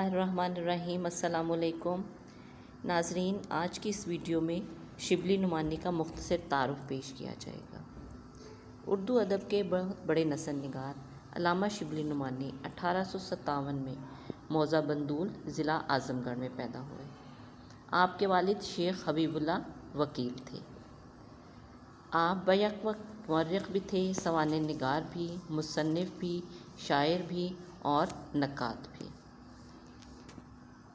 बिस्मिल्लाहिर्रहमानिर्रहीम। अस्सलाम वालेकुम नाज़रीन, आज की इस वीडियो में शिबली नुमानी का मुख्तसर तारुफ पेश किया जाएगा। उर्दू अदब के बहुत बड़े नस्ल निगार अल्लामा शिबली नुमानी 1857 में मौज़ा बंदूल ज़िला आज़मगढ़ में पैदा हुए। आपके वालिद शेख हबीबुल्लाह वकील थे। आप बैक वक्त मौर्रिख़ भी थे, सवाने निगार भी, मुसन्निफ़ भी, शायर भी और नक्काद भी।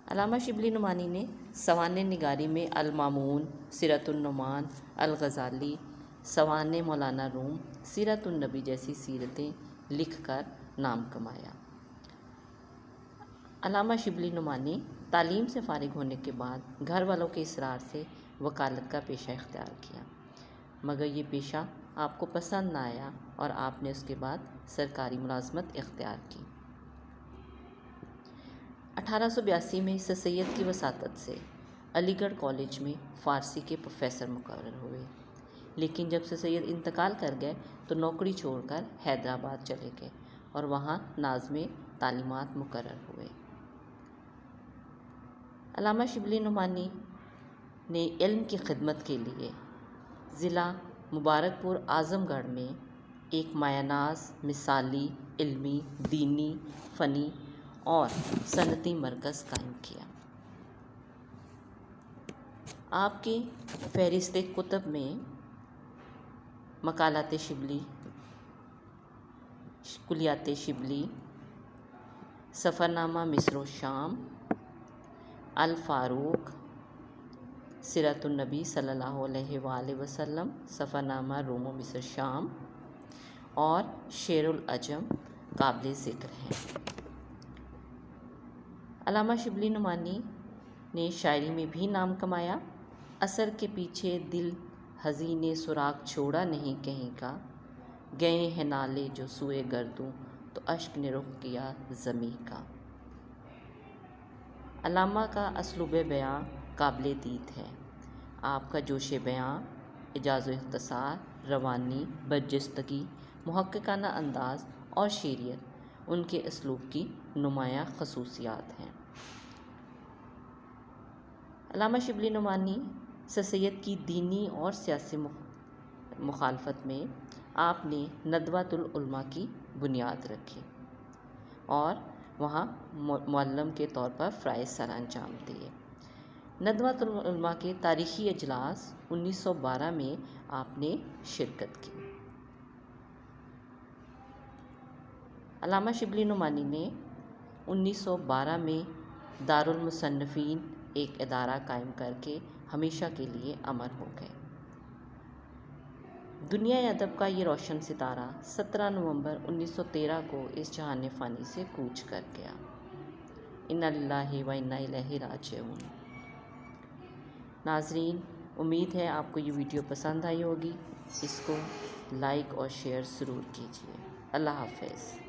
अल्लामा शिबली नुमानी ने सवाने निगारी में अल-मामून, सीरतुन-नुमान, अल-ग़ज़ाली, सवाने मौलाना रूम, सीरतुन-नबी जैसी सीरतें लिखकर नाम कमाया। अल्लामा शिबली नुमानी तालीम से फ़ारिग होने के बाद घर वालों के इसरार से वकालत का पेशा इख्तियार किया, मगर ये पेशा आपको पसंद ना आया और आपने उसके बाद सरकारी मुलाजमत इख्तियार की। 1882 में सर सैयद की वसातत से अलीगढ़ कॉलेज में फ़ारसी के प्रोफेसर मुकर्रर हुए, लेकिन जब सर सैयद इंतकाल कर गए तो नौकरी छोड़कर हैदराबाद चले गए और वहाँ नाज़्मे तालीमात मुकर्रर हुए। अल्लामा शिबली नुमानी ने इल्म की खिदमत के लिए ज़िला मुबारकपुर आज़मगढ़ में एक मायनाज़, मिसाली, इल्मी, दीनी, फ़नी और सनती मरकज़ कायम किया। आपकी फ़हरिस्त कुतुब में मकालात शिबली, कुलियात शिबली, सफ़रनामा मिस्र व शाम, अल फ़ारूक, सीरतुन नबी सल्लल्लाहु अलैहि वसल्लम, सफ़रनामा रूम व मिस्र शाम और शेरुल अजम काबिल ज़िक्र हैं। अल्लामा शिबली नुमानी ने शायरी में भी नाम कमाया। असर के पीछे दिल हज़ीने सुराग छोड़ा नहीं कहीं का, गए हैं नाले जो सुए गर्दूं तो अश्क ने रुख किया ज़मीं का। अल्लामा का असलूब बयां काबिल दीद है। आपका जोश बयां, इजाज़ व इख्तिसार, रवानी, बरजस्तगी, मुहक्किकाना अंदाज़ और शेरियत उनके असलूब की नुमायाँ खसूसियात हैं। अल्लामा शिबली नुमानी सर सैयद की दीनी और सियासी मुखालफत में आपने नदवातुल उलमा की बुनियाद रखी और वहाँ मुअल्लिम के तौर पर फ़राइज़ सर अंजाम दिए। नदवातुल उलमा के तारीख़ी अजलास 1912 में आपने शिरकत की। अल्लामा शिबली नुमानी ने 1912 में दारुल मुसन्निफ़ीन एक इदारा कायम करके हमेशा के लिए अमर हो गए। दुनिया अदब का ये रोशन सितारा 17 नवंबर 1913 को इस जहान फ़ानी से कूच कर गया। इन्ना लिल्लाहि व इन्ना इलैहि राजिऊन। नाज़रीन, उम्मीद है आपको ये वीडियो पसंद आई होगी। इसको लाइक और शेयर ज़रूर कीजिए। अल्लाह हाफ़िज़।